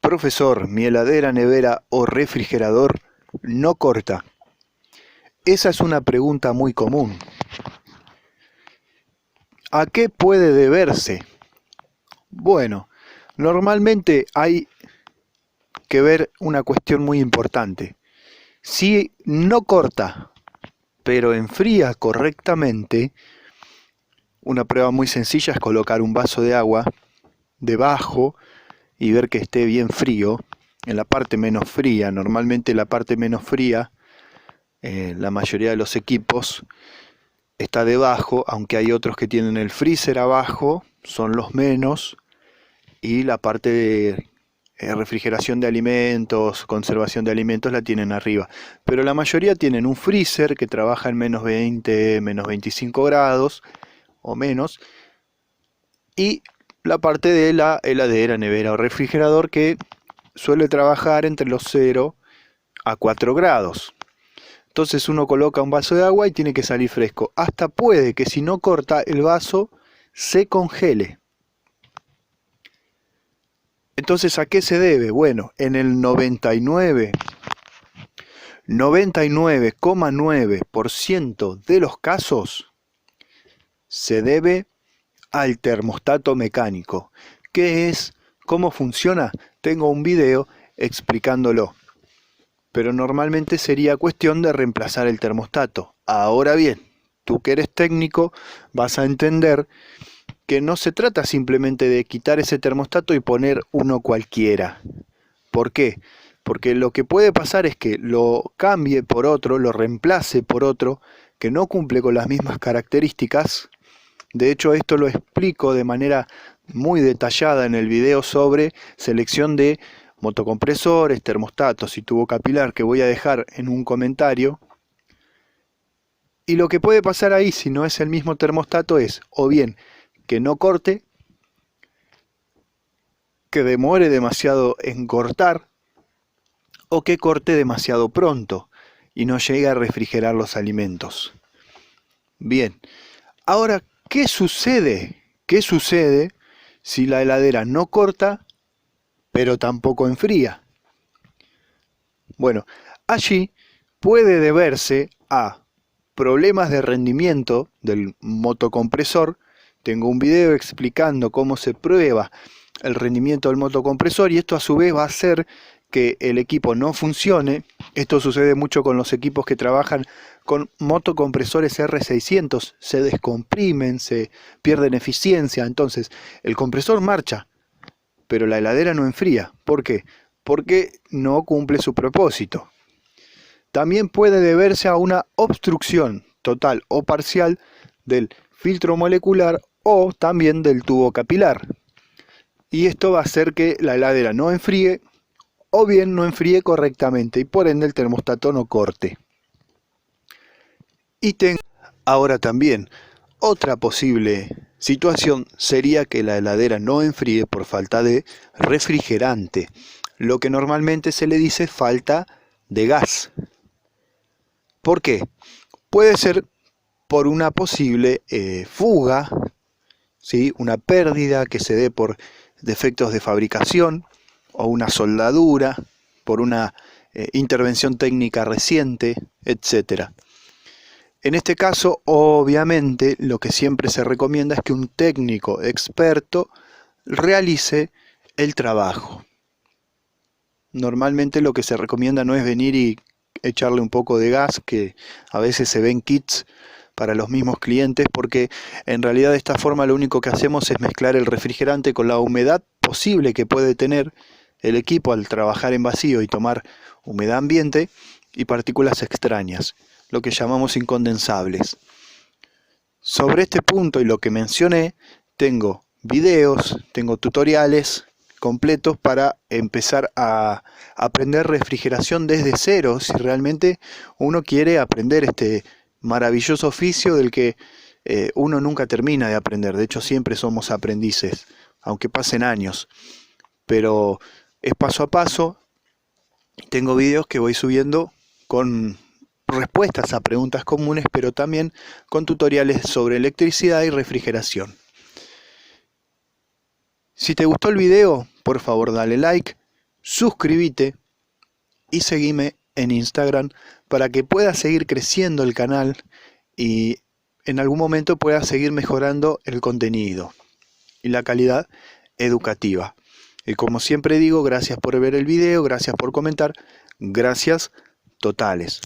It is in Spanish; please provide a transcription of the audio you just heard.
Profesor, mi heladera, nevera o refrigerador no corta. Esa es una pregunta muy común. ¿A qué puede deberse? Bueno, normalmente hay que ver una cuestión muy importante. Si no corta, pero enfría correctamente, una prueba muy sencilla es colocar un vaso de agua debajo y ver que esté bien frío, en la parte menos fría. Normalmente la parte menos fría, la mayoría de los equipos está debajo, aunque hay otros que tienen el freezer abajo, son los menos, y la parte de refrigeración de alimentos, conservación de alimentos la tienen arriba. Pero la mayoría tienen un freezer que trabaja en menos 20, menos 25 grados o menos, y la parte de la heladera, nevera o refrigerador que suele trabajar entre los 0 a 4 grados. Entonces uno coloca un vaso de agua y tiene que salir fresco. Hasta puede que si no corta el vaso se congele. Entonces, ¿a qué se debe? Bueno, en el 99,9% de los casos se debe al termostato mecánico. ¿Qué es? ¿Cómo funciona? Tengo un video explicándolo. Pero normalmente sería cuestión de reemplazar el termostato. Ahora bien, tú que eres técnico vas a entender que no se trata simplemente de quitar ese termostato y poner uno cualquiera. ¿Por qué? Porque lo que puede pasar es que lo cambie por otro, lo reemplace por otro que no cumple con las mismas características. De hecho, esto lo explico de manera muy detallada en el video sobre selección de motocompresores, termostatos y tubo capilar, que voy a dejar en un comentario. Y lo que puede pasar ahí, si no es el mismo termostato, es o bien que no corte, que demore demasiado en cortar, o que corte demasiado pronto y no llegue a refrigerar los alimentos. Bien, ahora, ¿qué sucede? ¿Qué sucede si la heladera no corta, pero tampoco enfría? Bueno, allí puede deberse a problemas de rendimiento del motocompresor. Tengo un video explicando cómo se prueba el rendimiento del motocompresor y esto a su vez va a hacer que el equipo no funcione. Esto sucede mucho con los equipos que trabajan con motocompresores R600, se descomprimen, se pierden eficiencia, entonces el compresor marcha, pero la heladera no enfría. ¿Por qué? Porque no cumple su propósito. También puede deberse a una obstrucción total o parcial del filtro molecular o también del tubo capilar. Y esto va a hacer que la heladera no enfríe o bien no enfríe correctamente y por ende el termostato no corte. Y ahora también otra posible situación sería que la heladera no enfríe por falta de refrigerante, lo que normalmente se le dice falta de gas. ¿Por qué? Puede ser por una posible fuga, ¿sí? Una pérdida que se dé por defectos de fabricación o una soldadura, por una intervención técnica reciente, etc. En este caso, obviamente, lo que siempre se recomienda es que un técnico experto realice el trabajo. Normalmente lo que se recomienda no es venir y echarle un poco de gas, que a veces se ven kits para los mismos clientes, porque en realidad de esta forma lo único que hacemos es mezclar el refrigerante con la humedad posible que puede tener el equipo al trabajar en vacío y tomar humedad ambiente y partículas extrañas, lo que llamamos incondensables. Sobre este punto y lo que mencioné, tengo videos, tengo tutoriales completos para empezar a aprender refrigeración desde cero, si realmente uno quiere aprender este maravilloso oficio del que uno nunca termina de aprender. De hecho, siempre somos aprendices, aunque pasen años, pero es paso a paso. Tengo videos que voy subiendo con respuestas a preguntas comunes, pero también con tutoriales sobre electricidad y refrigeración. Si te gustó el video, por favor dale like, suscríbete y seguime en Instagram para que pueda seguir creciendo el canal y en algún momento pueda seguir mejorando el contenido y la calidad educativa. Y como siempre digo, gracias por ver el video, gracias por comentar, gracias totales.